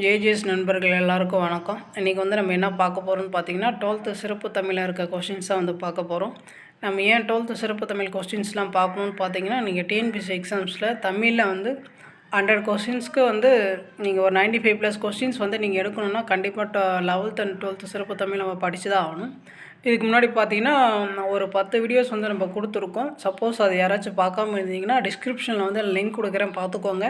ஜேஜிஎஸ் நண்பர்கள் எல்லாருக்கும் வணக்கம். இன்றைக்கி நம்ம என்ன பார்க்க போகிறோம்னு பார்த்தீங்கன்னா 12th சிறப்பு தமிழில் இருக்க கொஸ்டின்ஸ் தான் பார்க்க போகிறோம். நம்ம ஏன் 12th சிறப்பு தமிழ் கொஸ்டின்ஸ்லாம் பார்க்கணுன்னு பார்த்தீங்கன்னா, நீங்கள் டிஎன்பிஎஸ்சி எக்ஸாம்ஸில் தமிழில் 100 கொஸ்டின்ஸ்க்கு நீங்கள் ஒரு 95+ கொஸ்டின்ஸ் நீங்கள் எடுக்கணுன்னா கண்டிப்பாக 11th and 12th சிறப்பு தமிழ் நம்ம படித்து தான் ஆகணும். இதுக்கு முன்னாடி பார்த்தீங்கன்னா ஒரு 10 வீடியோஸ் நம்ம கொடுத்துருக்கோம். சப்போஸ் அது யாராச்சும் பார்க்காம இருந்தீங்கன்னா டிஸ்கிரிப்ஷனில் லிங்க் கொடுக்குறேன், பார்த்துக்கோங்க.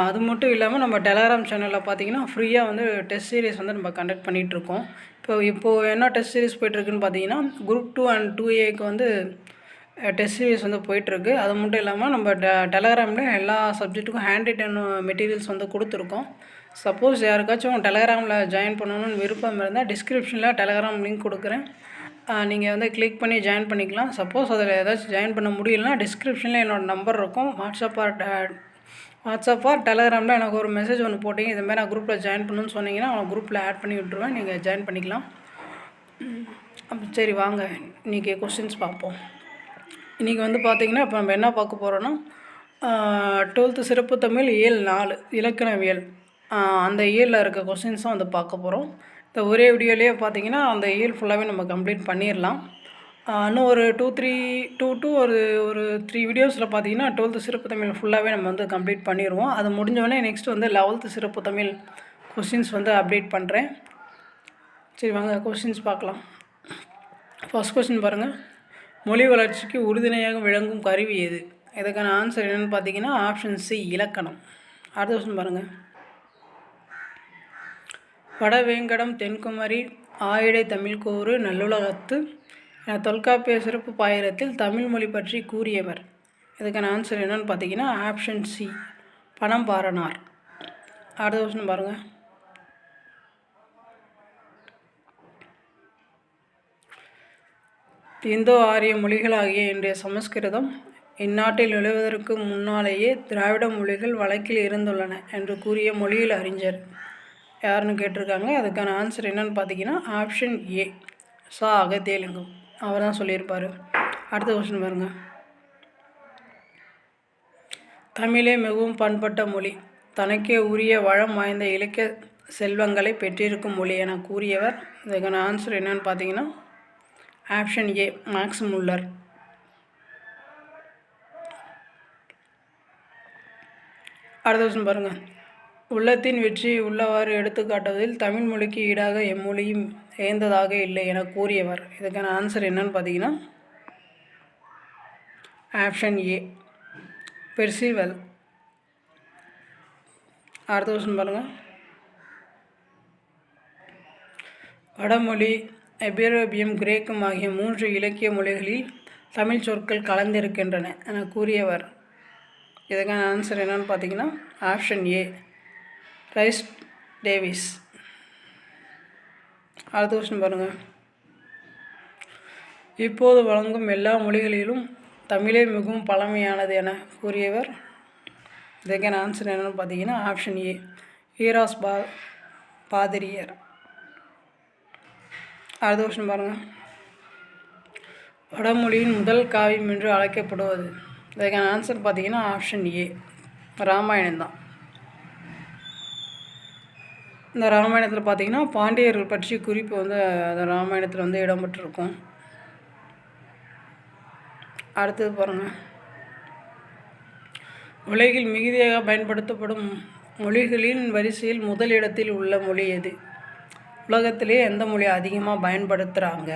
அது மட்டும் இல்லாமல் நம்ம டெலகிராம் சேனலில் பார்த்தீங்கன்னா ஃப்ரீயாக டெஸ்ட் சீரிஸ் நம்ம கண்டக்ட் பண்ணிகிட்ருக்கோம். இப்போது என்ன டெஸ்ட் சீரிஸ் போய்ட்டுருக்குன்னு பார்த்தீங்கன்னா, குரூப் 2 and 2Aக்கு டெஸ்ட் சீரிஸ் போயிட்டுருக்கு. அது மட்டும் இல்லாமல் நம்ம டெலகிராமில் எல்லா சப்ஜெக்ட்டுக்கும் ஹேண்ட் ரிட்டன் மெட்டீரியல்ஸ் கொடுத்துருக்கோம். சப்போஸ் யாருக்காச்சும் டெலகிராமில் ஜாயின் பண்ணணும்னு விருப்பம் இருந்தால் டிஸ்கிரிப்ஷனில் டெலகிராம் லிங்க் கொடுக்குறேன். நீங்கள் கிளிக் பண்ணி ஜாயின் பண்ணிக்கலாம். சப்போஸ் அதில் ஏதாச்சும் ஜாயின் பண்ண முடியலன்னா டிஸ்கிரிப்ஷனில் என்னோடய நம்பர் இருக்கும். வாட்ஸ்அப் ஆர் டெலகிராமில் எனக்கு ஒரு மெசேஜ் ஒன்று போட்டிங்க, இதுமாதிரி நான் குரூப்பில் ஜாயின் பண்ணணுன்னு சொன்னீங்கன்னா அவன் குரூப்பில் ஆட் பண்ணி விட்ருவேன், நீங்கள் ஜாயின் பண்ணிக்கலாம். சரி வாங்க இன்றைக்கி கொஸ்டின்ஸ் பார்ப்போம். இன்றைக்கி பார்த்தீங்கன்னா இப்போ நம்ம என்ன பார்க்க போகிறோன்னா 12th சிறப்பு தமிழ் இயல் 4 இலக்கணவியல், அந்த இயலில் இருக்க கொஸ்டின்ஸ் தான் பார்க்க போகிறோம். இந்த ஒரே வீடியோலேயே பார்த்தீங்கன்னா அந்த இயல் ஃபுல்லாகவே நம்ம கம்ப்ளீட் பண்ணிடலாம். இன்னும் ஒரு 3 வீடியோஸில் பார்த்தீங்கன்னா 12th சிறப்பு தமிழ் ஃபுல்லாகவே நம்ம கம்ப்ளீட் பண்ணிடுவோம். அது முடிஞ்சோடனே நெக்ஸ்ட் 11th சிறப்பு தமிழ் கொஸ்டின்ஸ் அப்டேட் பண்ணுறேன். சரி வாங்க கொஸ்டின்ஸ் பார்க்கலாம். ஃபர்ஸ்ட் கொஸ்டின் பாருங்கள், மொழி வளர்ச்சிக்கு உறுதுணையாக விளங்கும் கருவி எது? இதுக்கான ஆன்சர் என்னென்னு பார்த்தீங்கன்னா ஆப்ஷன் சி இலக்கணம். அடுத்த கொஸ்டின் பாருங்கள், வடவேங்கடம் தென்குமரி ஆயிடை தமிழ்கூறு நல்லுலகத்து தொல்காப்பிய சிறப்பு பாயிரத்தில் தமிழ் மொழி பற்றி கூறியவர். இதுக்கான ஆன்சர் என்னென்னு பார்த்தீங்கன்னா ஆப்ஷன் சி பனம்பாரனார். அடுத்த கொஸ்டின் பாருங்கள், இந்தோ ஆரிய மொழிகளாகிய இன்றைய சமஸ்கிருதம் இந்நாட்டில் எழுவதற்கு முன்னாலேயே திராவிட மொழிகள் வழக்கில் இருந்துள்ளன என்று கூறிய மொழியில் அறிஞர் யாருன்னு கேட்டிருக்காங்க. அதுக்கான ஆன்சர் என்னென்னு பார்த்தீங்கன்னா ஆப்ஷன் ஏ சா அகத்தியலிங்கம், அவர் தான் சொல்லியிருப்பார். அடுத்த கொஸ்டின் பாருங்கள், தமிழே மிகவும் பண்பட்ட மொழி, தனக்கே உரிய வளம் வாய்ந்த இலக்கிய செல்வங்களை பெற்றிருக்கும் மொழி என கூறியவர். இதுக்கான ஆன்சர் என்னன்னு பார்த்தீங்கன்னா ஆப்ஷன் ஏ மேக்ஸ் முல்லர். அடுத்த கொஸ்டின் பாருங்கள், உள்ளத்தின் வெற்றியை உள்ளவாறு எடுத்துக்காட்டுவதில் தமிழ் மொழிக்கு ஈடாக எம்மொழியும் ஏந்ததாக இல்லை என கூறியவர். இதுக்கான ஆன்சர் என்னன்னு பார்த்தீங்கன்னா ஆப்ஷன் ஏ பெர்சிவல். அடுத்த கொஸ்டின் பாருங்கள், வடமொழி எபிரோபியம் கிரேக்கம் ஆகிய 3 இலக்கிய மொழிகளில் தமிழ் சொற்கள் கலந்திருக்கின்றன என கூறியவர். இதுக்கான ஆன்சர் என்னன்னு பார்த்தீங்கன்னா ஆப்ஷன் ஏ ரைஸ் டேவிஸ். அடுத்த கொஸ்டின் பாருங்கள், இப்போது வழங்கும் எல்லா மொழிகளிலும் தமிழே மிகவும் பழமையானது என கூறியவர். இதுக்கான ஆன்சர் என்னென்னு பார்த்தீங்கன்னா ஆப்ஷன் ஏ ஈராஸ் பாதிரியர். அடுத்த கொஸ்டின் பாருங்கள், வடமொழியின் முதல் காவியம் என்று அழைக்கப்படுவது. இதுக்கான ஆன்சர் பார்த்தீங்கன்னா ஆப்ஷன் ஏ ராமாயணம் தான். இந்த ராமாயணத்தில் பார்த்தீங்கன்னா பாண்டியர்கள் பற்றிய குறிப்பு அந்த ராமாயணத்தில் இடம்பெற்றிருக்கும். அடுத்தது பாருங்கள், உலகில் மிகுதியாக பயன்படுத்தப்படும் மொழிகளின் வரிசையில் முதலிடத்தில் உள்ள மொழி எது? உலகத்திலே எந்த மொழி அதிகமாக பயன்படுத்துகிறாங்க,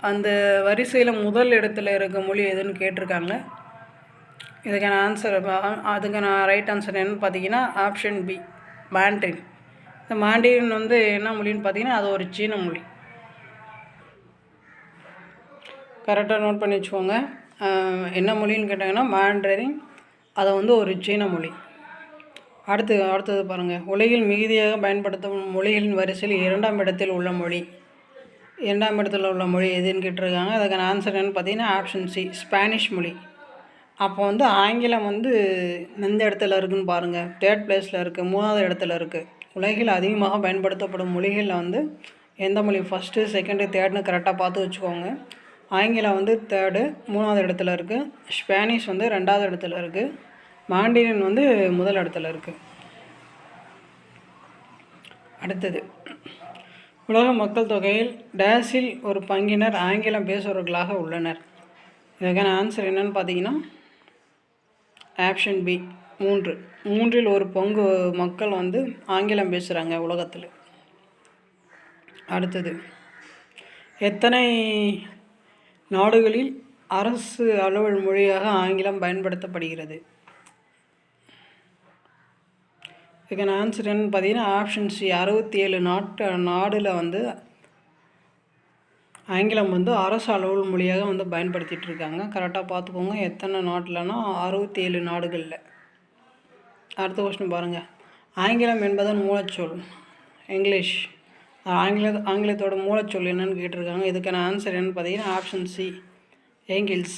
அந்த வரிசையில் முதல் இடத்துல இருக்க மொழி எதுன்னு கேட்டிருக்காங்க. இதுக்கான ஆன்சர் அதுக்கான ரைட் ஆன்சர் என்னன்னு பார்த்தீங்கன்னா ஆப்ஷன் பி மாண்ட்ரின். இந்த மாண்டரின் என்ன மொழின்னு பார்த்தீங்கன்னா அது ஒரு சீன மொழி. கரெக்டாக நோட் பண்ணி வச்சுக்கோங்க. என்ன மொழின்னு கேட்டாங்கன்னா மாண்டரின், அது ஒரு சீன மொழி. அடுத்தது பாருங்கள், உலகில் மிகுதியாக பயன்படுத்தும் மொழிகளின் வரிசையில் 2ஆம் இடத்தில் உள்ள மொழி. 2ஆம் இடத்தில் உள்ள மொழி எதுன்னு கேட்டிருக்காங்க. அதுக்கான ஆன்சர் என்னன்னு பார்த்தீங்கன்னா ஆப்ஷன் சி ஸ்பானிஷ் மொழி. அப்போ ஆங்கிலம் எந்த இடத்துல இருக்குதுன்னு பாருங்கள், 3rd பிளேஸில் இருக்குது, 3வது இடத்துல இருக்குது. உலகில் அதிகமாக பயன்படுத்தப்படும் மொழிகளில் எந்த மொழி ஃபஸ்ட்டு, செகண்டு, தேர்டுன்னு கரெக்டாக பார்த்து வச்சுக்கோங்க. ஆங்கிலம் 3rd 3வது இடத்துல இருக்குது, ஸ்பானிஷ் 2வது இடத்துல இருக்குது, மாண்டரின் முதல் இடத்துல இருக்குது. அடுத்தது, உலக மக்கள் தொகையில் டேஸில் ஒரு பங்கினர் ஆங்கிலம் பேசுபவர்களாக உள்ளனர். இதுக்கான ஆன்சர் என்னன்னு பார்த்தீங்கன்னா ஆப்ஷன் பி 3. மூன்றில் ஒரு பங்கு மக்கள் வந்து ஆங்கிலம் பேசுகிறாங்க உலகத்தில். அடுத்தது, எத்தனை நாடுகளில் அரசு அலுவல் மொழியாக ஆங்கிலம் பயன்படுத்தப்படுகிறது? இதுக்கான ஆன்சர் என்னன்னு பார்த்தீங்கன்னா ஆப்ஷன் சி 67 நாடில் வந்து ஆங்கிலம் வந்து அரசு அலுவல் மொழியாக வந்து பயன்படுத்திகிட்டு இருக்காங்க. கரெக்டாக பார்த்துக்கோங்க, எத்தனை நாட்டில்னா 67 நாடுகளில். அடுத்த கொஸ்டின் பாருங்கள். ஆங்கிலம் என்பதன் மூலச்சொல் இங்கிலீஷ். ஆங்கிலத்தோட மூலச்சொல் என்னன்னு கேட்டிருக்காங்க. இதுக்கான ஆன்சர் என்னன்னு பார்த்தீங்கன்னா ஆப்ஷன் சி ஏங்கில்ஸ்.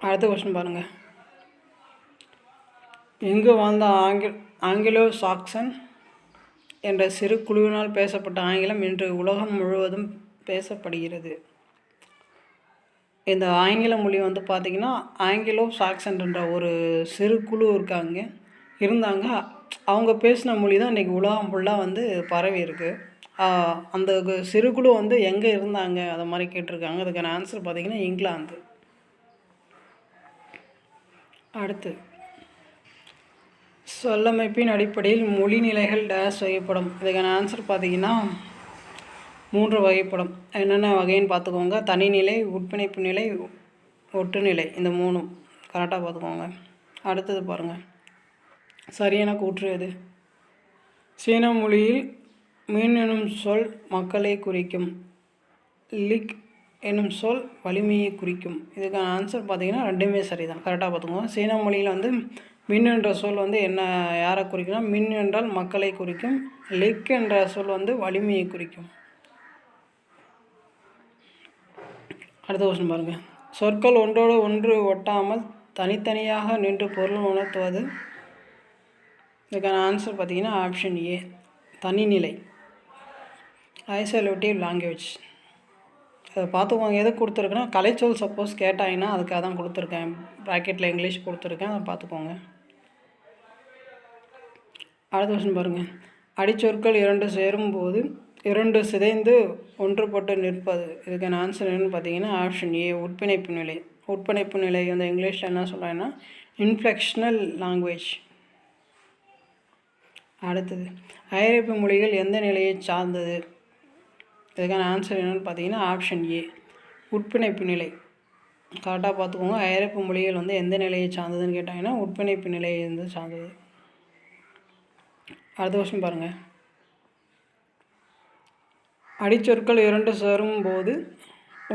அடுத்த கொஸ்டின் பாருங்கள். எங்கு வாழ்ந்த ஆங்கிலோ சாக்சன் என்ற சிறு குழுவினால் பேசப்பட்ட ஆங்கிலம் இன்று உலகம் முழுவதும் பேசப்படுகிறது. இந்த ஆங்கில மொழி வந்து பார்த்திங்கன்னா ஆங்கிலோ சாக்சன் என்ற ஒரு சிறு குழு இருந்தாங்க. அவங்க பேசின மொழி தான் இன்றைக்கி உலகம் ஃபுல்லாக வந்து பரவி இருக்குது. அந்த சிறு குழு வந்து எங்கே இருந்தாங்க அதை மாதிரி கேட்டிருக்காங்க. அதுக்கான ஆன்சர் பார்த்திங்கன்னா இங்கிலாந்து. அடுத்து, சொல்லமைப்பின் அடிப்படையில் மொழி நிலைகள் டேஸ் வகைப்படும். இதுக்கான ஆன்சர் பார்த்திங்கன்னா 3 வகைப்படும். என்னென்ன வகைன்னு பார்த்துக்கோங்க. தனிநிலை, உட்பிணைப்பு நிலை, ஒட்டுநிலை. இந்த 3 கரெக்டாக பார்த்துக்கோங்க. அடுத்தது பாருங்கள். சரியான கூற்று எது? சீன மொழியில் மீன் எனும் சொல் மக்களை குறிக்கும். லிக் என்னும் சொல் வலிமையை குறிக்கும். இதுக்கான ஆன்சர் பார்த்திங்கன்னா 2மே சரி தான். கரெக்டாக பார்த்துக்கோங்க. சீன மொழியில் வந்து மின் என்ற சொல் வந்து யாரை குறிக்கும்னா மின் என்றால் மக்களை குறிக்கும். லிக் என்ற சொல் வந்து வலிமையை குறிக்கும். அடுத்த கொஸ்டின் பாருங்கள். சொற்கள் ஒன்றோடு ஒன்று ஒட்டாமல் தனித்தனியாக நின்று பொருள் உணர்த்துவது. இதுக்கான ஆன்சர் பார்த்திங்கன்னா ஆப்ஷன் ஏ தனிநிலை, ஐசோலேட்டிவ் லாங்குவேஜ். அதை பார்த்துக்கோங்க. எது கொடுத்துருக்குன்னா கலைச்சொல் சப்போஸ் கேட்டாங்கன்னா அதுக்காக தான் கொடுத்துருக்கேன். ப்ராக்கெட்டில் இங்கிலீஷ் கொடுத்துருக்கேன், அதை பார்த்துக்கோங்க. அடுத்த கொஸ்டின் பாருங்கள். அடிச்சொற்கள் 2 சேரும்போது 2 சிதைந்து ஒன்றுபட்டு நிற்பது. இதுக்கான ஆன்சர் என்னன்னு பார்த்தீங்கன்னா ஆப்ஷன் ஏ உட்பிணைப்பு நிலை. உட்பிணைப்பு நிலை வந்து இங்கிலீஷில் என்ன சொல்கிறாங்கன்னா இன்ஃப்ளெக்ஷனல் லாங்குவேஜ். அடுத்தது, ஐரோப்பிய மொழிகள் எந்த நிலையை சார்ந்தது? இதுக்கான ஆன்சர் என்னென்னு பார்த்தீங்கன்னா ஆப்ஷன் ஏ உட்பிணைப்பு நிலை. கரெக்டாக பார்த்துக்கோங்க. ஐரோப்பிய மொழிகள் வந்து எந்த நிலையை சார்ந்ததுன்னு கேட்டாங்கன்னா உட்பிணைப்பு நிலையை வந்து சார்ந்தது. அடுத்த கொஸ்டின் பாருங்கள். அடிச்சொற்கள் 2 சேரும்போது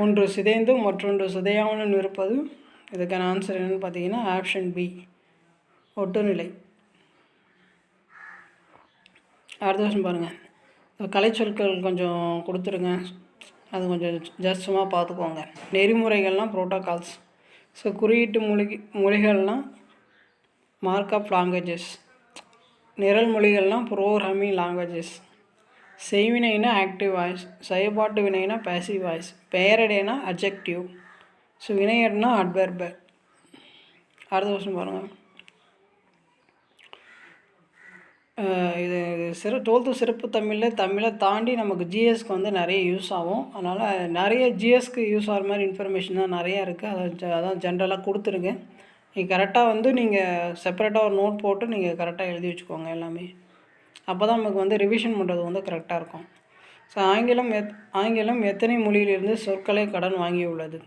ஒன்று சிதைந்து மற்றொன்று சிதையாமல் இருப்பது. இதுக்கான ஆன்சர் என்னென்னு பார்த்தீங்கன்னா ஆப்ஷன் பி ஒட்டுநிலை. அடுத்த கொஸ்டின் பாருங்கள். கலைச்சொற்கள் கொஞ்சம் கொடுத்துருங்க, அது கொஞ்சம் ஜஸ்டமாக பார்த்துக்கோங்க. நெறிமுறைகள்லாம் ப்ரோட்டோகால்ஸ். ஸோ குறியீட்டு மொழிகள்லாம் மார்க்அப் லாங்குவேஜஸ். நிரல் மொழிகள்லாம் ப்ரோக்ராமிங் லாங்குவேஜஸ். செய்வினைனா ஆக்டிவ் வாய்ஸ், செயல்பாட்டு வினைனா பேசிவ் வாய்ஸ், பெயரடைனா அட்ஜெக்டிவ், ஸோ வினையடைனா அட்வெர்பு. அடுத்த கொஸ்டின் பாருங்கள். இது 12th சிறப்பு தமிழை தாண்டி நமக்கு ஜிஎஸ்க்கு வந்து நிறைய யூஸ் ஆகும். அதனால் நிறைய ஜிஎஸ்க்கு யூஸ் ஆகிற மாதிரி இன்ஃபர்மேஷன் தான் நிறையா இருக்குது. அதான் ஜென்ரலாக கொடுத்துருங்க. நீங்கள் கரெக்டாக வந்து நீங்கள் செப்பரேட்டாக ஒரு நோட் போட்டு நீங்கள் கரெக்டாக எழுதி வச்சுக்கோங்க எல்லாமே. அப்போ தான் நமக்கு வந்து ரிவிஷன் பண்ணுறது வந்து கரெக்டாக இருக்கும். ஸோ ஆங்கிலம் எத்தனை மொழியிலிருந்து சொற்களை கடன் வாங்கியுள்ளது?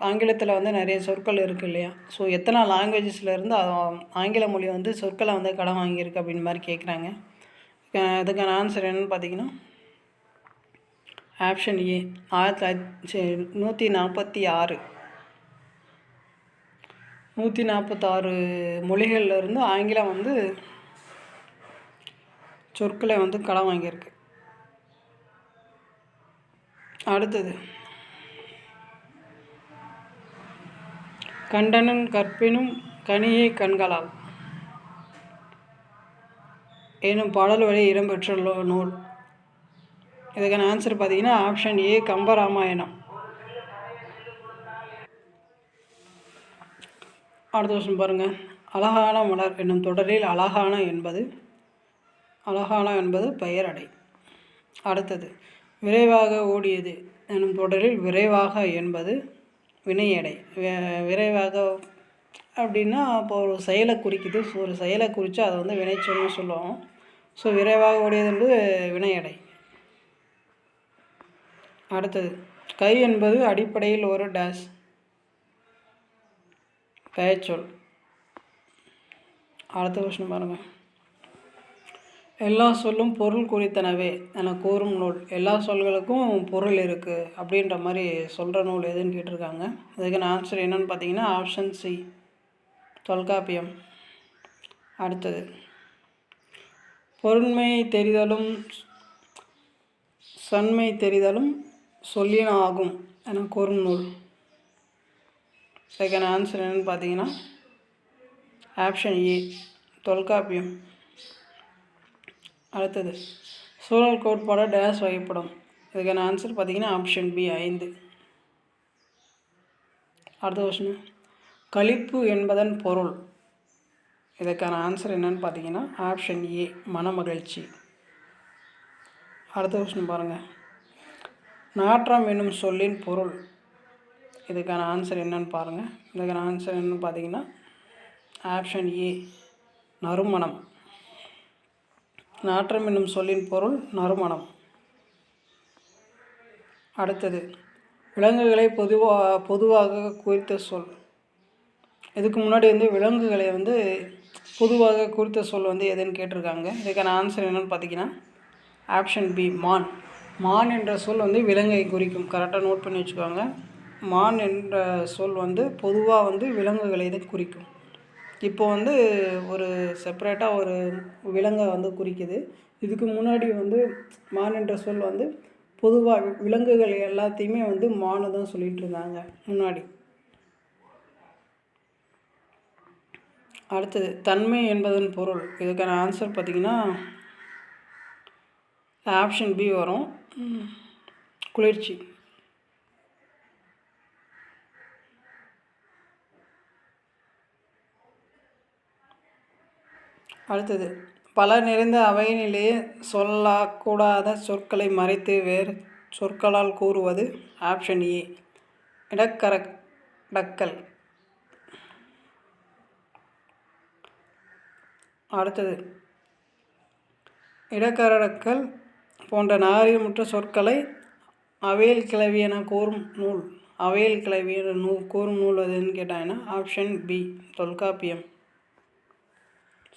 ஆங்கிலத்தில் வந்து நிறைய சொற்கள் இருக்குது இல்லையா? ஸோ எத்தனை லாங்குவேஜஸ்லேருந்து ஆங்கில மொழி வந்து சொற்களை வந்து கடன் வாங்கியிருக்கு அப்படின்னு மாதிரி கேட்குறாங்க. இதுக்கான ஆன்சர் என்னென்னு பார்த்தீங்கன்னா ஆப்ஷன் ஏ 146 மொழிகள்லேருந்து ஆங்கிலம் வந்து சொற்களை வந்து கடன் வாங்கியிருக்கு. அடுத்தது, கண்டனும் கற்பினும் கனியை கண்களால் எனும் பாடல் வழி இடம்பெற்ற நூல். இதுக்கான ஆன்சர் பார்த்தீங்கன்னா ஆப்ஷன் ஏ கம்பராமாயணம். அடுத்த வருஷம் பாருங்கள். அழகான மலர் என்னும் தொடரில் அழகான என்பது. அழகான என்பது பெயரடை. அடுத்தது விரைவாக ஓடியது எனும் தொடரில் விரைவாக என்பது வினையடை. விரைவாக அப்படின்னா இப்போ ஒரு செயலை குறிக்குது. ஒரு செயலை குறித்து அதை வந்து வினைச்சொல்னு சொல்லுவோம். ஸோ விரைவாக ஓடியது என்பது வினையடை. அடுத்தது கை என்பது அடிப்படையில் ஒரு டேஷ் பெயர்ச்சொல். அடுத்த கொஸ்டின் பாருங்கள். எல்லா சொல்லும் பொருள் குறித்தனவே என கூறும் நூல். எல்லா சொல்களுக்கும் பொருள் இருக்குது அப்படின்ற மாதிரி சொல்கிற நூல் எதுன்னு கேட்டிருக்காங்க. இதுக்கான ஆன்சர் என்னென்னு பார்த்தீங்கன்னா ஆப்ஷன் சி, தொல்காப்பியம். அடுத்தது பொருண்மை தெரிதலும் சன்மை தெரிதலும் சொல்லின ஆகும் என கூறும் நூல். இதுக்கான ஆன்சர் என்னென்னு பார்த்தீங்கன்னா ஆப்ஷன் ஏ, தொல்காப்பியம். அடுத்தது சூழல் கோட்பாடு டேஸ் வகைப்படும். இதுக்கான ஆன்சர் பார்த்தீங்கன்னா ஆப்ஷன் பி, 5. அடுத்த கொஸ்டின் களிப்பு என்பதன் பொருள். இதுக்கான ஆன்சர் என்னன்னு பார்த்தீங்கன்னா ஆப்ஷன் ஏ, மனமகிழ்ச்சி. அடுத்த கொஸ்டின் பாருங்கள். நாற்றம் என்னும் சொல்லின் பொருள். இதுக்கான ஆன்சர் என்னன்னு பாருங்கள். இதுக்கான ஆன்சர் என்னன்னு பார்த்தீங்கன்னா ஆப்ஷன் ஏ, நறுமணம். நாற்றம் என்னும் சொல்லின் பொருள் நறுமணம். அடுத்தது விலங்குகளை பொதுவாக குறித்த சொல். இதுக்கு முன்னாடி வந்து விலங்குகளை வந்து பொதுவாக குறித்த சொல் வந்து எதுன்னு கேட்டிருக்காங்க. இதுக்கான ஆன்சர் என்னென்னு பார்த்தீங்கன்னா ஆப்ஷன் பி, மான். மான் என்ற சொல் வந்து விலங்கை குறிக்கும். கரெக்டாக நோட் பண்ணி வச்சுக்கோங்க. மான் என்ற சொல் வந்து பொதுவாக வந்து விலங்குகளை தான் குறிக்கும். இப்போ வந்து ஒரு செப்பரேட்டாக ஒரு விலங்கை வந்து குறிக்குது. இதுக்கு முன்னாடி வந்து மான் என்ற சொல் வந்து பொதுவாக விலங்குகள் எல்லாத்தையுமே வந்து மானு தான் சொல்லிகிட்டு இருந்தாங்க முன்னாடி. அடுத்தது தன்மை என்பதன் பொருள். இதுக்கான ஆன்சர் பார்த்திங்கன்னா ஆப்ஷன் பி வரும், குளிர்ச்சி. அடுத்தது பல நிறைந்த அவையினிலேயே சொல்லக்கூடாத சொற்களை மறைத்து வேறு சொற்களால் கூறுவது. ஆப்ஷன் ஏ, இடக்கரடக்கல். அடுத்தது இடக்கரடக்கல் போன்ற நாகரிகமுற்ற சொற்களை அவையல் கிளவி என கூறும் நூல். அவையல் கிளவி என கூறும் நூல் எதுன்னு கேட்டாங்கன்னா ஆப்ஷன் பி, தொல்காப்பியம்.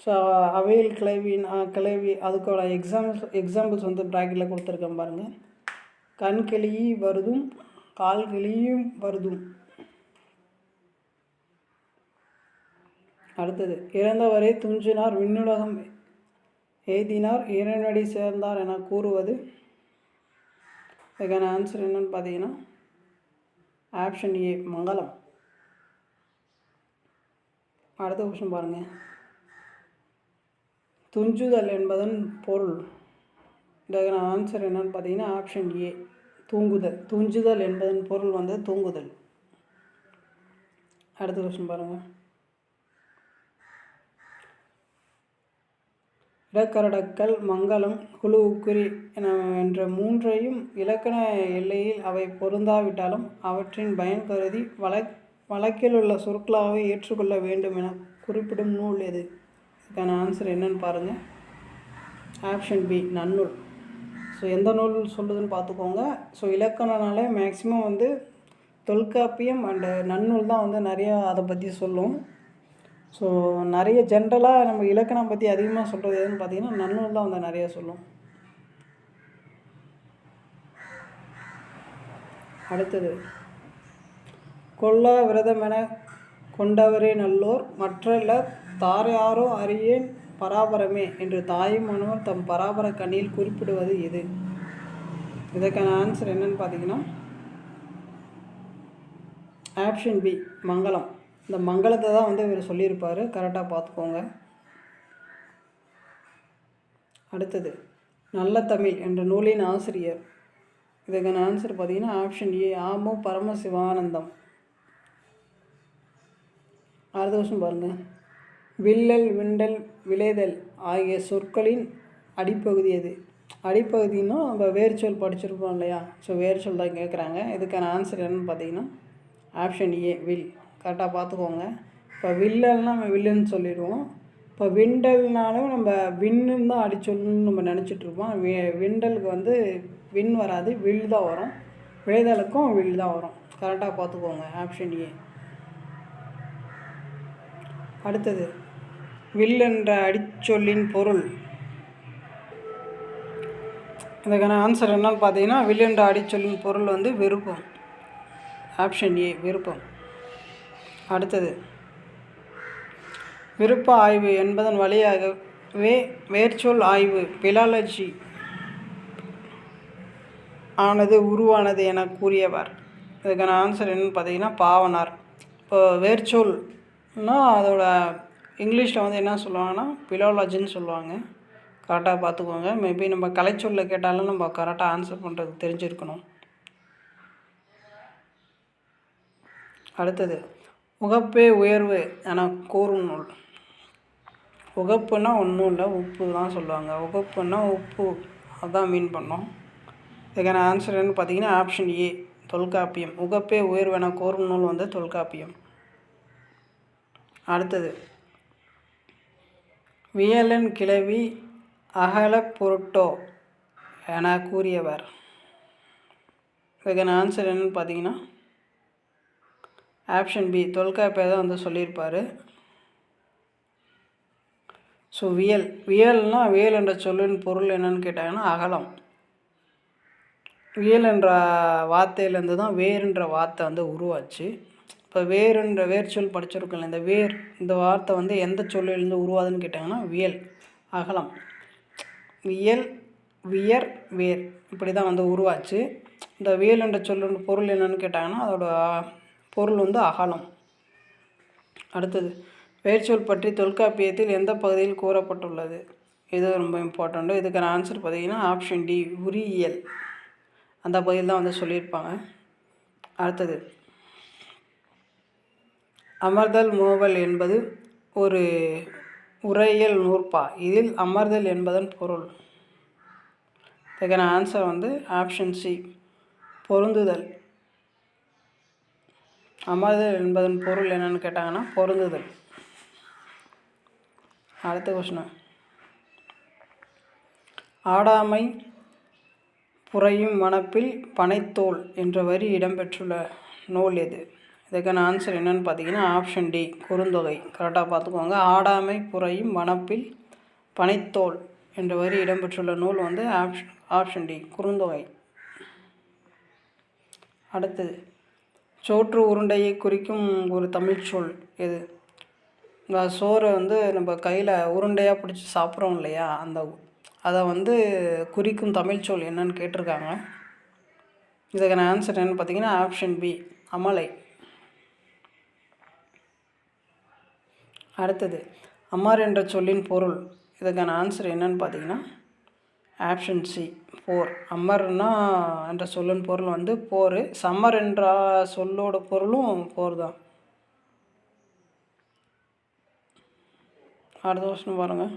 ஸோ அவையல் கிளவி அதுக்கோட எக்ஸாம்பிள்ஸ் வந்து ப்ராக்கெட்டில் கொடுத்துருக்கேன் பாருங்கள். கண் கிளி வருதும் கால் கிளியும் வருதும். அடுத்தது இறந்தவரை துஞ்சினார் விண்ணுலகம் எய்தினார் இறைவனடி சேர்ந்தார் என கூறுவது. இதுக்கான ஆன்சர் என்னன்னு பார்த்தீங்கன்னா ஆப்ஷன் ஏ, மங்களம். அடுத்த கொஸ்டின் பாருங்கள். துஞ்சுதல் என்பதன் பொருள். இதுக்கான ஆன்சர் என்னன்னு பார்த்தீங்கன்னா ஆப்ஷன் ஏ, தூங்குதல். துஞ்சுதல் என்பதன் பொருள் வந்து தூங்குதல். அடுத்த கொஸ்டின் பாருங்கள். இடக்கரடக்கல், மங்களம், குழு, உக்குறி என்ற மூன்றையும் இலக்கண எல்லையில் அவை பொருந்தாவிட்டாலும் அவற்றின் பயன் கருதி வழக்கில் உள்ள சொற்களாகவே ஏற்றுக்கொள்ள வேண்டும் என குறிப்பிடும் நூல் எது? இதுக்கான ஆன்சர் என்னன்னு பாருங்கள். ஆப்ஷன் பி, நன்னூல். ஸோ எந்த நூல் சொல்லுதுன்னு பார்த்துக்கோங்க. ஸோ இலக்கணனாலே மேக்ஸிமம் வந்து தொல்காப்பியம் அண்டு நன்னூல் தான் வந்து நிறையா அதை பற்றி சொல்லும். ஸோ நிறைய ஜென்ரலாக நம்ம இலக்கணம் பற்றி அதிகமாக சொல்கிறது எதுன்னு பார்த்தீங்கன்னா நன்னூல் தான் வந்து நிறையா சொல்லும். அடுத்தது கொல்லா விரதமென கொண்டவரே நல்லோர் மற்றல்ல தாரையாரோ அறியேன் பராபரமே என்று தாயும் மனோர் தம் பராபர கண்ணியில் குறிப்பிடுவது எது? இதற்கான ஆன்சர் என்னன்னு பார்த்தீங்கன்னா ஆப்ஷன் பி, மங்களம். இந்த மங்களத்தை தான் வந்து இவர் சொல்லியிருப்பார். கரெக்டாக பார்த்துக்கோங்க. அடுத்தது நல்ல தமிழ் என்ற நூலின் ஆசிரியர். இதுக்கான ஆன்சர் பார்த்தீங்கன்னா ஆப்ஷன் ஏ, ஆமு பரமசிவானந்தம். அடுத்த வருஷம் பாருங்கள். வில்லல், விண்டல், விளைதல் ஆகிய சொற்களின் அடிப்பகுதி எது? அடிப்பகுதின்னா நம்ம வேர்ச்சொல் படிச்சிருப்போம் இல்லையா? ஸோ வேர்ச்சொல் தான் கேட்குறாங்க. இதுக்கான ஆன்சர் என்னன்னு பார்த்தீங்கன்னா ஆப்ஷன் ஏ வில். கரெக்டாக பார்த்துக்கோங்க. இப்போ வில்லல்னா நம்ம வில்லுன்னு சொல்லிடுவோம். இப்போ விண்டல்னாலும் நம்ம விண்ணுன்னு தான் அடிச்சொல்லுன்னு நம்ம நினச்சிட்ருப்போம். விண்டலுக்கு வந்து விண் வராது, வில் தான் வரும். விளைதலுக்கும் வில் தான் வரும். கரெக்டாக பார்த்துக்கோங்க. Option A. அடுத்தது, வில் என்ற அடிச்சொல்லின் பொருள். இதுக்கான ஆன்சர் என்னன்னு பார்த்தீங்கன்னா வில் என்ற அடிச்சொல்லின் பொருள் வந்து விருப்பம். ஆப்ஷன் ஏ விருப்பம். அடுத்தது, விருப்ப ஆய்வு என்பதன் வழியாகவே வேர்ச்சொல் ஆய்வு பிலாலஜி ஆனது உருவானது என கூறியவர். இதுக்கான ஆன்சர் என்னன்னு பார்த்தீங்கன்னா பாவனார். இப்போ வேர்ச்சொல்னால் அதோட இங்கிலீஷில் வந்து என்ன சொல்லுவாங்கன்னா பிலாலஜின்னு சொல்லுவாங்க. கரெக்டாக பார்த்துக்கோங்க. மேபி நம்ம கலைச்சொல்ல கேட்டாலும் நம்ம கரெக்டாக ஆன்சர் பண்ணுறதுக்கு தெரிஞ்சிருக்கணும். அடுத்தது, உகப்பே உயர்வு என கூறும் நூல். உகப்புன்னா ஒன்றும் இல்லை, உப்பு தான் சொல்லுவாங்க. உகப்புன்னா உப்பு, அதுதான் மீன் பண்ணோம். இதுக்கான ஆன்சர் என்னன்னு பார்த்தீங்கன்னா ஆப்ஷன் ஏ தொல்காப்பியம். உகப்பே உயர்வு என கூறும் நூல் வந்து தொல்காப்பியம். அடுத்தது, வியலன் கிளவி அகல பொருட்டோ என கூறியவர். இதுக்கான ஆன்சர் என்னன்னு பார்த்தீங்கன்னா ஆப்ஷன் பி தொல்காப்பியம் தான் வந்து சொல்லியிருப்பார். ஸோ வியல்னால் வியல் என்ற சொல்லின் பொருள் என்னன்னு கேட்டாங்கன்னா அகலம். வியல் என்ற வார்த்தையிலேருந்து தான் வேறுன்ற வார்த்தை வந்து உருவாச்சு. இப்போ வேறுன்ற வேர்ச்சொல் படிச்சிருக்கோம்ல, இந்த வார்த்தை வந்து எந்த சொல்லிலேருந்து உருவாதுன்னு கேட்டாங்கன்னா வியல், அகலம். வியல், வியர், வேர், இப்படி தான் வந்து உருவாச்சு. இந்த வியல் என்ற சொல்லோட பொருள் என்னன்னு கேட்டாங்கன்னா அதோட பொருள் வந்து அகலம். அடுத்தது, வேர்ச்சொல் பற்றி தொல்காப்பியத்தில் எந்த பகுதியில் கூறப்பட்டுள்ளது? இது ரொம்ப இம்பார்ட்டண்ட்டு. இதுக்கான ஆன்சர் பார்த்தீங்கன்னா ஆப்ஷன் டி உரியியல். அந்த பகுதியில் தான் வந்து சொல்லியிருப்பாங்க. அடுத்தது, அமர்தல் மோவல் என்பது ஒரு உரையியல் நூற்பா. இதில் அமர்தல் என்பதன் பொருள். இதுக்கான ஆன்சர் வந்து ஆப்ஷன் சி பொருந்துதல். அமர்தல் என்பதன் பொருள் என்னென்னு கேட்டாங்கன்னா பொருந்துதல். அடுத்த கொஸ்டின், ஆடாமை புரையும் மணப்பில் பனைத்தோல் என்ற வரி இடம்பெற்றுள்ள நூல் எது? இதுக்கான ஆன்சர் என்னென்னு பார்த்தீங்கன்னா ஆப்ஷன் டி குறுந்தொகை. கரெக்டாக பார்த்துக்கோங்க. ஆடாமை புரையும் மணப்பில் பனைத்தோல் என்ற வரி இடம்பெற்றுள்ள நூல் வந்து ஆப்ஷன் டி குறுந்தொகை. அடுத்தது, சோற்று உருண்டையை குறிக்கும் ஒரு தமிழ் சொல் எது? இந்த சோறை வந்து நம்ம கையில் உருண்டையாக பிடிச்சி சாப்பிட்றோம் இல்லையா, அதை வந்து குறிக்கும் தமிழ் சொல் என்னன்னு கேட்டிருக்காங்க. இதுக்கான ஆன்சர் என்னன்னு பார்த்தீங்கன்னா ஆப்ஷன் பி அமலை. அடுத்தது, அமர் என்ற சொல்லின் பொருள். இதுக்கான ஆன்சர் என்னன்னு பார்த்தீங்கன்னா ஆப்ஷன் சி போர். அமர்னா என்ற சொல்லின் பொருள் வந்து போர். சமர் என்ற சொல்லோட பொருளும் போர் தான். அடுத்த வருஷம் பாருங்கள்,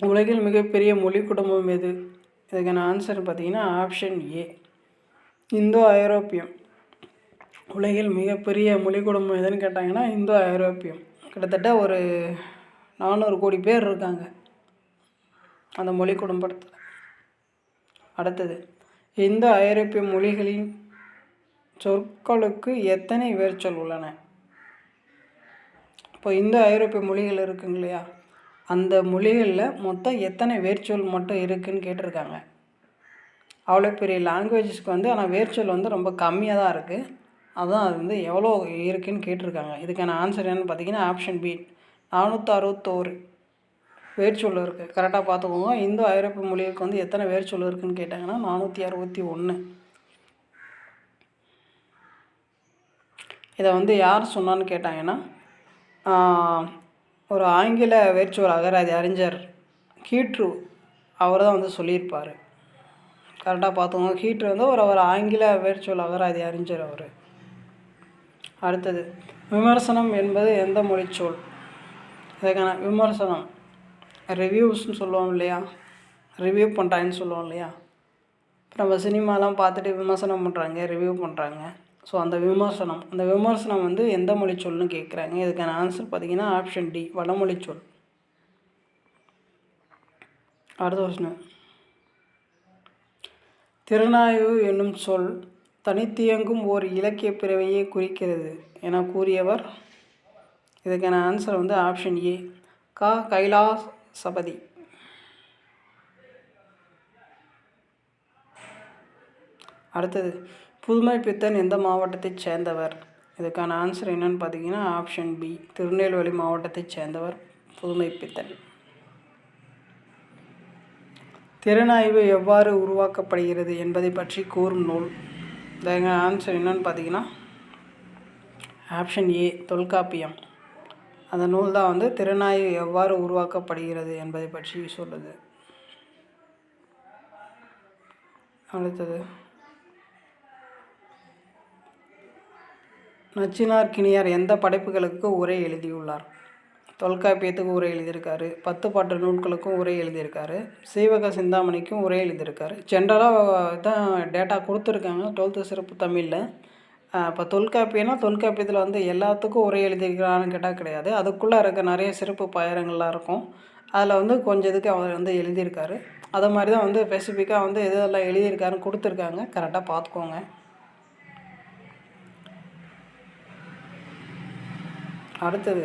உலகில் மிகப்பெரிய மொழி குடும்பம் எது? இதுக்கான ஆன்சர் பார்த்தீங்கன்னா ஆப்ஷன் ஏ இந்தோ ஐரோப்பியம். உலகில் மிகப்பெரிய மொழி குடும்பம் எதுன்னு கேட்டாங்கன்னா இந்தோ ஐரோப்பியம். கிட்டத்தட்ட ஒரு 400 கோடி பேர் இருக்காங்க அந்த மொழி குடும்பத்தில். அடுத்தது, இந்தோ ஐரோப்பிய மொழிகளின் சொற்களுக்கு எத்தனை வேர்ச்சொல் உள்ளன? இப்போ இந்தோ ஐரோப்பிய மொழிகள் இருக்குங்க இல்லையா, அந்த மொழிகளில் மொத்தம் எத்தனை வேர்ச்சொல் மட்டும் இருக்குதுன்னு கேட்டிருக்காங்க. அவ்வளோ பெரிய லாங்குவேஜஸ்க்கு வந்து ஆனால் வேர்ச்சொல் வந்து ரொம்ப கம்மியாக தான் இருக்குது. அதுதான் அது வந்து எவ்வளோ இருக்குதுன்னு கேட்டிருக்காங்க. இதுக்கான ஆன்சர் என்னென்னு பார்த்தீங்கன்னா ஆப்ஷன் பி 461 வேர்ச்சொல் இருக்குது. கரெக்டாக பார்த்துக்கோங்க. இந்தோ ஐரோப்பிய மொழிகளுக்கு வந்து எத்தனை வேர்ச்சொல் இருக்குதுன்னு கேட்டாங்கன்னா 461. இதை வந்து யார் சொன்னான்னு கேட்டாங்கன்னா ஒரு ஆங்கில வேர்ச்சொல் அகராதி அறிஞர் ஹீட்ரு அவர் தான் வந்து சொல்லியிருப்பார். கரெக்டாக பார்த்துக்கோங்க. ஹீட்ரு வந்து ஒரு ஆங்கில வேர்ச்சொல் அகராதி அறிஞர் அவர். அடுத்தது, விமர்சனம் என்பது எந்த மொழிச்சொல்? இதுக்கான விமர்சனம் ரிவ்யூஸ்ன்னு சொல்லுவோம் இல்லையா, ரிவ்யூ பண்ணுறாங்கன்னு சொல்லுவோம் இல்லையா. இப்போ நம்ம சினிமாலாம் பார்த்துட்டு விமர்சனம் பண்ணுறாங்க, ரிவ்யூ பண்ணுறாங்க. ஸோ அந்த விமர்சனம் வந்து எந்த மொழி சொல்னு கேட்குறாங்க. இதுக்கான ஆன்சர் பார்த்திங்கன்னா ஆப்ஷன் டி, வடமொழி சொல். அடுத்த கொஸ்டின், திறனாய்வு என்னும் சொல் தனித்தியங்கும் ஓர் இலக்கிய பிறவையை குறிக்கிறது என கூறியவர். இதுக்கான ஆன்சர் வந்து ஆப்ஷன் ஏ, கைலாசபதி. அடுத்தது, புதுமைப்பித்தன் எந்த மாவட்டத்தைச் சேர்ந்தவர்? இதுக்கான ஆன்சர் என்னன்னு பார்த்தீங்கன்னா ஆப்ஷன் பி, திருநெல்வேலி மாவட்டத்தைச் சேர்ந்தவர் புதுமைப்பித்தன். திறனாய்வு எவ்வாறு உருவாக்கப்படுகிறது என்பதை பற்றி கூறும் நூல். இதுக்கான ஆன்சர் என்னன்னு பார்த்தீங்கன்னா ஆப்ஷன் ஏ, தொல்காப்பியம். அந்த நூல் தான் வந்து திறனாய்வு எவ்வாறு உருவாக்கப்படுகிறது என்பதை பற்றி சொல்லுது. அடுத்தது, நச்சினார்க்கினியார் எந்த படைப்புகளுக்கு உரை எழுதியுள்ளார்? தொல்காப்பியத்துக்கு உரை எழுதியிருக்காரு, 10 பாட்டு நூல்களுக்கும் உரை எழுதியிருக்காரு, சீவக சிந்தாமணிக்கும் உரை எழுதியிருக்காரு. ஜென்ரலாக தான் டேட்டா கொடுத்துருக்காங்க 12th சிறப்பு தமிழில். இப்போ தொல்காப்பியத்தில் வந்து எல்லாத்துக்கும் உரை எழுதியிருக்கிறான்னு கேட்டால் கிடையாது. அதுக்குள்ளே இருக்க நிறைய சிறப்பு பயரங்கள்லாம் இருக்கும். அதில் வந்து கொஞ்சம் இதுக்கு அவர் வந்து எழுதியிருக்காரு. அது மாதிரி தான் வந்து ஸ்பெசிஃபிக்காக வந்து எதெல்லாம் எழுதியிருக்காருன்னு கொடுத்துருக்காங்க. கரெக்டாக பார்த்துக்கோங்க. அடுத்தது,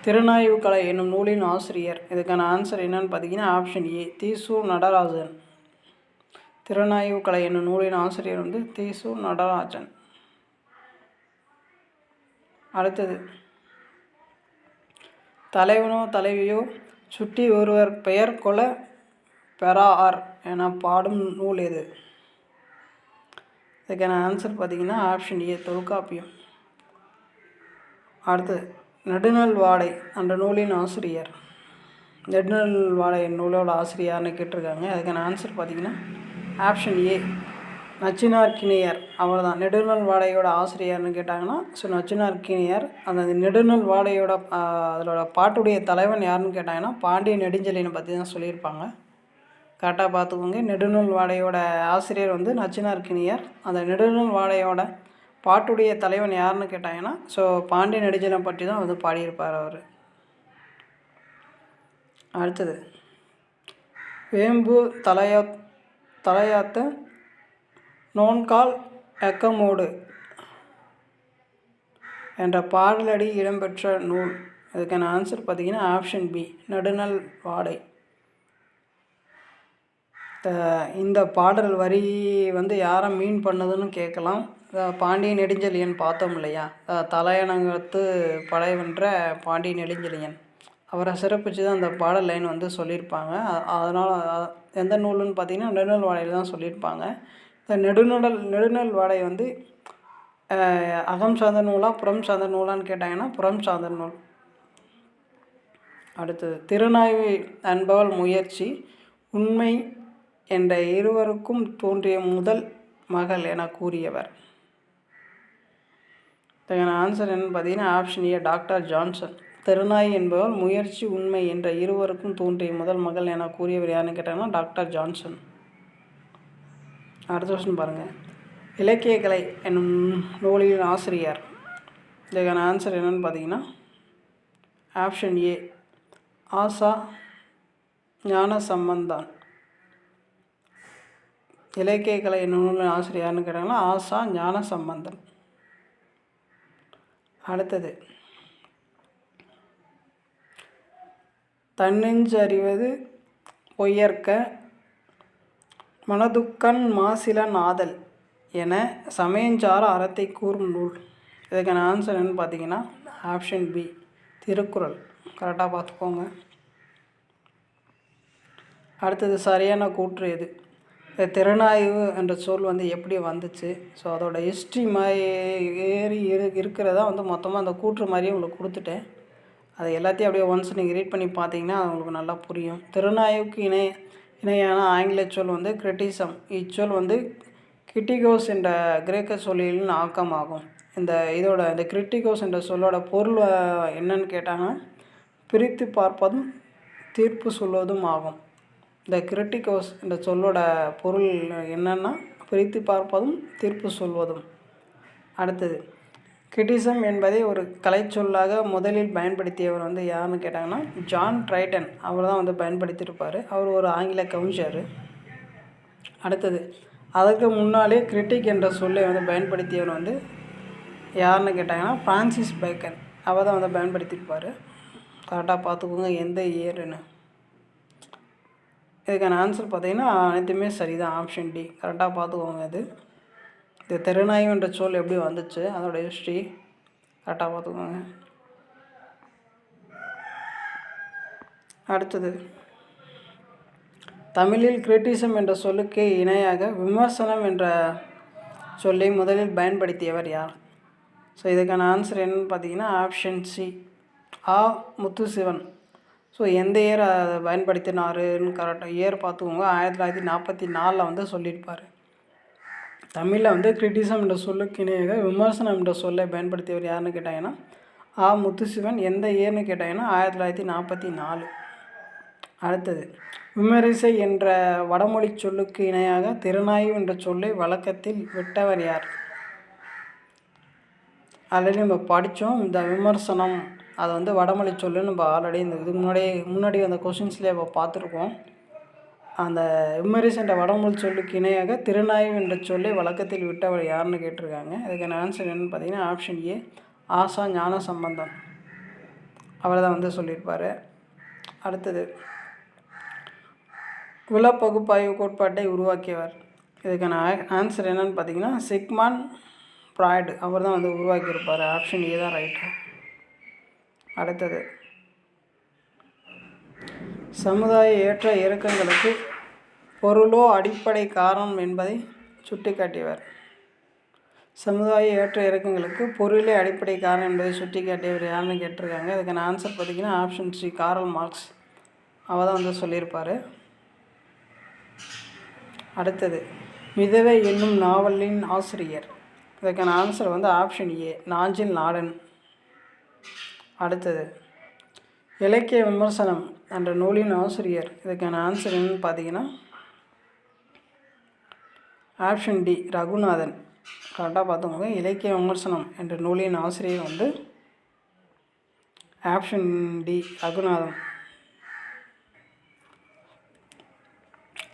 திறனாய்வு கலை என்னும் நூலின் ஆசிரியர். இதுக்கான ஆன்சர் என்னன்னு பார்த்தீங்கன்னா ஆப்ஷன் ஏ, தீசு நடராஜன். திறனாய்வு கலை என்னும் நூலின் ஆசிரியர் வந்து தீசு நடராஜன். அடுத்தது, தலைவனோ தலைவியோ சுட்டி ஒருவர் பெயர் கொல பெறார் என பாடும் நூல் எது? இதுக்கான ஆன்சர் பார்த்தீங்கன்னா ஆப்ஷன் ஏ, தொல்காப்பியம். அடுத்தது, நெடுநல் வாடை அந்த நூலின் ஆசிரியர். நெடுநல் வாடை நூலோட ஆசிரியர்னு கேட்டிருக்காங்க. அதுக்கான ஆன்சர் பார்த்திங்கன்னா ஆப்ஷன் ஏ, நச்சினார்க்கினியர். அவர் தான் நெடுநல் வாடையோட ஆசிரியர்னு கேட்டாங்கன்னா ஸோ நச்சினார்க்கினியர். அந்த நெடுநல் வாடையோட அதோட பாட்டுடைய தலைவன் யாருன்னு கேட்டாங்கன்னா பாண்டிய நெடுஞ்செழியனை பற்றி தான் சொல்லியிருப்பாங்க. கரெக்டாக பார்த்துக்கோங்க. நெடுநல் வாடையோட ஆசிரியர் வந்து நச்சினார்க்கினியர். அந்த நெடுநல் வாடையோட பாட்டுடைய தலைவன் யாருன்னு கேட்டாங்கன்னா ஸோ பாண்டிய நெடுஞ்செழியனை பற்றி தான் வந்து பாடியிருப்பார் அவர். அடுத்தது, வேம்பு தலையாத்த நோன்கால் எக்கமோடு என்ற பாடலடி இடம்பெற்ற நூல். இதுக்கான ஆன்சர் பார்த்திங்கன்னா ஆப்ஷன் பி, நெடுநல் வாடை. இந்த பாடல் வரி வந்து யாரை மீன் பண்ணதுன்னு கேட்கலாம். பாண்டிய நெடுஞ்செழியன் பார்த்தோம் இல்லையா, தலையணங்கத்து படை வென்ற பாண்டிய நெடுஞ்செழியன், அவரை சிறப்பித்து தான் அந்த பாடல் லைன் வந்து சொல்லியிருப்பாங்க. அதனால் எந்த நூலுன்னு பார்த்தீங்கன்னா நெடுநல் வாடையில் தான் சொல்லியிருப்பாங்க. இந்த நெடுநல் வாடை வந்து அகம் சார்ந்த நூலா புறம் சார்ந்த நூலான்னு கேட்டாங்கன்னா புறம் சார்ந்த நூல். அடுத்தது, திறனாய்வு என்பவள் முயற்சி உண்மை என்ற இருவருக்கும் தோன்றிய முதல் மகள் என கூறியவர். இதுக்கான ஆன்சர் என்னன்னு பார்த்தீங்கன்னா ஆப்ஷன் ஏ, டாக்டர் ஜான்சன். திறனாய் என்பவர் முயற்சி உண்மை என்ற இருவருக்கும் தோன்றிய முதல் மகள் என கூறியவர் யாருன்னு கேட்டாங்கன்னா டாக்டர் ஜான்சன். அடுத்த வருஷம் பாருங்கள், இலக்கிய கலை என்னும் நூலின் ஆசிரியர். இதுக்கான ஆன்சர் என்னன்னு பார்த்தீங்கன்னா ஆப்ஷன் ஏ, ஆசா ஞானசம்பந்தன். இலக்கிய கலை என்னும் நூலின் ஆசிரியர்னு கேட்டாங்கன்னா ஆசா ஞானசம்பந்தன். அடுத்தது, தன்னெஞ்சறிவது பொய்யற்க மனதுக்கண் மாசிலன் ஆதல் என சமயஞ்சார அறத்தை கூறும் நூல். இதுக்கான ஆன்சர் என்னன்னு பார்த்தீங்கன்னா ஆப்ஷன் பி, திருக்குறள். கரெக்டாக பார்த்துக்கோங்க. அடுத்தது, சரியான கூற்று எது? திறனாய்வு என்ற சொல் வந்து எப்படி வந்துச்சு, ஸோ அதோட ஹிஸ்ட்ரி மாதிரி இருக்கிறதா வந்து மொத்தமாக அந்த கூற்று மாதிரியே உங்களுக்கு கொடுத்துட்டேன். அதை எல்லாத்தையும் அப்படியே ஒன்ஸ் நீங்கள் ரீட் பண்ணி பார்த்தீங்கன்னா அது உங்களுக்கு நல்லா புரியும். திறனாய்வுக்கு இணையான ஆங்கில சொல் வந்து கிரிட்டிசம். இச்சொல் வந்து கிரிட்டிகோஸ் என்ற கிரேக்க சொல்லின் ஆக்கமாகும். இந்த கிரிட்டிகோஸ் என்ற சொல்லோட பொருள் என்னன்னு கேட்டாங்கன்னா பிரித்து பார்ப்பதும் தீர்ப்பு சொல்வதும் ஆகும். இந்த கிரிட்டிகோஸ் என்ற சொல்லோட பொருள் என்னென்னா பிரித்து பார்ப்பதும் தீர்ப்பு சொல்வதும். அடுத்தது, கிரிட்டிசம் என்பதை ஒரு கலைச்சொல்லாக முதலில் பயன்படுத்தியவர் வந்து யாருன்னு கேட்டாங்கன்னா ஜான் ட்ரைட்டன். அவர் தான் வந்து பயன்படுத்தியிருப்பார். அவர் ஒரு ஆங்கில கவிஞர். அடுத்தது, அதற்கு முன்னாலே கிரிட்டிக் என்ற சொல்லை வந்து பயன்படுத்தியவர் வந்து யாருன்னு கேட்டாங்கன்னா ஃப்ரான்சிஸ் பேக்கன். அவர் தான் வந்து பயன்படுத்தியிருப்பார். கரெக்டாக பார்த்துக்கோங்க எந்த இயருன்னு. இதுக்கான ஆன்சர் பார்த்தீங்கன்னா அனைத்துமே சரிதான். ஆப்ஷன் டி கரெக்டாக பார்த்துக்கோங்க. இது தெருநாய்வு என்ற சொல் எப்படி வந்துச்சு, அதோட ஹிஸ்ட்ரி கரெக்டாக பார்த்துக்கோங்க. அடுத்தது, தமிழில் கிரிட்டிசம் என்ற சொல்லுக்கு இணையாக விமர்சனம் என்ற சொல்லை முதலில் பயன்படுத்தியவர் யார்? ஸோ இதுக்கான ஆன்சர் என்னன்னு பார்த்தீங்கன்னா ஆப்ஷன் சி ஆ முத்துசிவன். ஸோ எந்த இயர் அதை பயன்படுத்தினாருன்னு கரெக்டாக இயர் பார்த்துக்கோங்க. 1944 வந்து சொல்லியிருப்பார். தமிழில் வந்து கிரிட்டிசம் என்ற சொல்லுக்கு இணையாக விமர்சனம் என்ற சொல்லை பயன்படுத்தியவர் யாருன்னு கேட்டாங்கன்னா ஆ முத்துசிவன். எந்த இயர்னு கேட்டாங்கன்னா 1944. அடுத்தது, விமரிசை என்ற வடமொழி சொல்லுக்கு இணையாக திறனாய்வு என்ற சொல்லை வழக்கத்தில் விட்டவர் யார்? ஆல்ரெடி நம்ம படித்தோம். இந்த விமர்சனம் அது வந்து வடமொழி சொல்லு நம்ம ஆல்ரெடி இந்த இதுக்கு முன்னாடி அந்த கொஷின்ஸ்லேயே நம்ம பார்த்துருக்கோம். அந்த விமரிசை என்ற வடமொழி சொல்லுக்கு இணையாக திறனாய்வு என்ற சொல்லை வழக்கத்தில் விட்டவர் யாருன்னு கேட்டிருக்காங்க. இதுக்கான ஆன்சர் என்னென்னு பார்த்தீங்கன்னா ஆப்ஷன் ஏ ஆசா ஞான சம்பந்தம். அவர் தான் வந்து சொல்லியிருப்பார். அடுத்தது, குலப்பகுப்பாய்வு கோட்பாட்டை உருவாக்கியவர். இதுக்கான ஆன்சர் என்னென்னு பார்த்தீங்கன்னா சிக்மண்ட் ஃப்ராய்டு. அவர் தான் வந்து உருவாக்கியிருப்பார். ஆப்ஷன் ஏ தான் ரைட்டு. அடுத்தது, சமுதாய ஏற்ற இறக்கங்களுக்கு பொருளோ அடிப்படை காரணம் என்பதை சுட்டிக்காட்டியவர். சமுதாய ஏற்ற இறக்கங்களுக்கு பொருளே அடிப்படை காரணம் என்பதை சுட்டிக்காட்டியவர் யாருன்னு கேட்டிருக்காங்க. இதுக்கான ஆன்சர் பார்த்திங்கன்னா ஆப்ஷன் சி கார்ல் மார்க்ஸ். அவர் தான் வந்து சொல்லியிருப்பார். அடுத்தது, மிதவை என்னும் நாவலின் ஆசிரியர். இதுக்கான ஆன்சர் வந்து ஆப்ஷன் ஏ நாஞ்சில் நாடன். அடுத்தது, இலக்கிய விமர்சனம் என்ற நூலின் ஆசிரியர். இதுக்கான ஆன்சர் என்னன்னு பார்த்தீங்கன்னா ஆப்ஷன் டி ரகுநாதன். கரெக்டாக பார்த்துக்கோங்க. இலக்கிய விமர்சனம் என்ற நூலின் ஆசிரியர் வந்து ஆப்ஷன் டி ரகுநாதன்.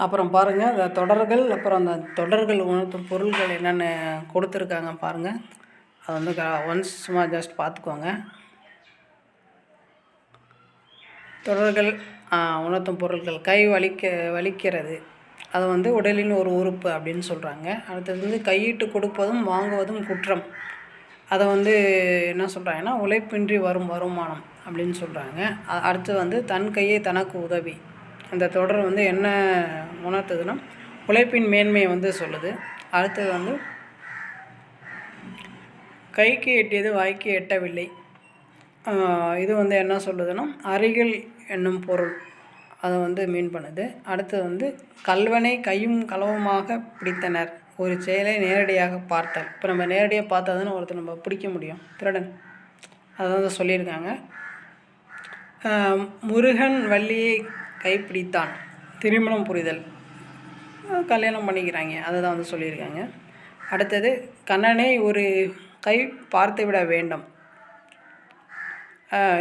அப்புறம் பாருங்கள் அந்த தொடர்கள், அப்புறம் அந்த தொடர்கள் உணர்த்தும் பொருள்கள் என்னென்ன கொடுத்துருக்காங்க பாருங்கள். அது வந்து ஒன்ஸ் சும்மா ஜஸ்ட் பார்த்துக்கோங்க. தொடர்கள் உணர்த்தும் பொருட்கள் கை வலிக்கிறது, அது வந்து உடலின் ஒரு உறுப்பு அப்படின்னு சொல்கிறாங்க. அடுத்தது வந்து கையிட்டு கொடுப்பதும் வாங்குவதும் குற்றம், அதை வந்து என்ன சொல்கிறாங்கன்னா உழைப்பின்றி வரும் வருமானம் அப்படின்னு சொல்கிறாங்க. அடுத்து வந்து தன் கையை தனக்கு உதவி, அந்த தொடர் வந்து என்ன உணர்த்துதுன்னா உழைப்பின் மேன்மையை வந்து சொல்லுது. அடுத்தது வந்து கைக்கு எட்டியது வாய்க்கு எட்டவில்லை, இது வந்து என்ன சொல்லுதுன்னா அருகில் என்னும் பொருள் அதை வந்து மீன் பண்ணுது. அடுத்தது வந்து கல்வனை கையும் களவுமாக பிடித்தனர், ஒரு செயலை நேரடியாக பார்த்தல். இப்போ நம்ம நேரடியாக பார்த்தா தானே ஒருத்தர் நம்ம பிடிக்க முடியும், திருடன், அதை வந்து சொல்லியிருக்காங்க. முருகன் வள்ளியை கைப்பிடித்தான், திருமணம் புரிதல், கல்யாணம் பண்ணிக்கிறாங்க, அதை தான் வந்து சொல்லியிருக்காங்க. அடுத்தது கண்ணனை ஒரு கை பார்த்து விட வேண்டும்,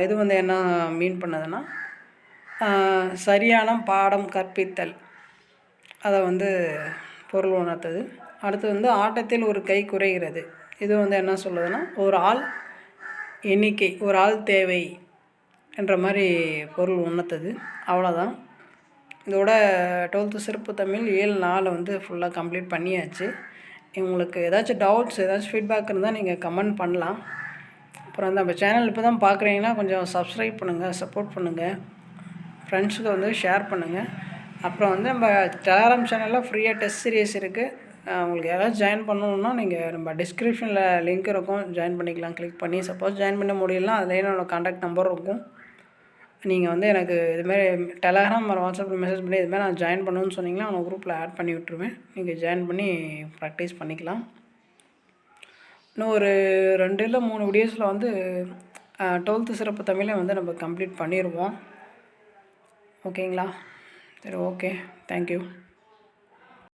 இது வந்து என்ன மீன் பண்ணதுன்னா சரியான பாடம் கற்பித்தல், அதை வந்து பொருள் உணர்த்தது. அடுத்து வந்து ஆட்டத்தில் ஒரு கை குறைகிறது, இது வந்து என்ன சொல்லுதுன்னா ஒரு ஆள் எண்ணிக்கை, ஒரு ஆள் தேவை என்ற மாதிரி பொருள் உணர்த்தது. அவ்வளோதான். இதோட 12th சிறப்பு தமிழ் 7 வந்து ஃபுல்லாக கம்ப்ளீட் பண்ணியாச்சு. உங்களுக்கு ஏதாச்சும் டவுட்ஸ், ஏதாச்சும் ஃபீட்பேக் இருந்தால் நீங்கள் கமெண்ட் பண்ணலாம். அப்புறம் நம்ம சேனல் இப்போ தான் பார்க்குறீங்கன்னா கொஞ்சம் சப்ஸ்கிரைப் பண்ணுங்கள், சப்போர்ட் பண்ணுங்கள், ஃப்ரெண்ட்ஸுக்கு வந்து ஷேர் பண்ணுங்கள். அப்புறம் வந்து நம்ம டெலகிராம் சேனலில் ஃப்ரீயாக டெஸ்ட் சீரியஸ் இருக்குது. உங்களுக்கு யாராவது ஜாயின் பண்ணணுன்னா நீங்கள் நம்ம டிஸ்கிரிப்ஷனில் லிங்க் இருக்கும், ஜாயின் பண்ணிக்கலாம் கிளிக் பண்ணி. சப்போஸ் ஜாயின் பண்ண முடியலனா அதில் என்னோடய கான்டாக்ட் நம்பர் இருக்கும். நீங்கள் வந்து எனக்கு இதுமாரி டெலகிராம் வாட்ஸ்அப்பில் மெசேஜ் பண்ணி இதுமாதிரி நான் ஜாயின் பண்ணணுன்னு சொன்னீங்கன்னா அவங்க குரூப்பில் ஆட் பண்ணி விட்டுருவேன். நீங்கள் ஜாயின் பண்ணி ப்ராக்டிஸ் பண்ணிக்கலாம். இன்னும் ஒரு 2 இல்லை 3 வீடியோஸில் வந்து 12th சிறப்பு தமிழை வந்து நம்ம கம்ப்ளீட் பண்ணிடுவோம். ஓகேங்களா? சரி, ஓகே. தேங்க்யூ.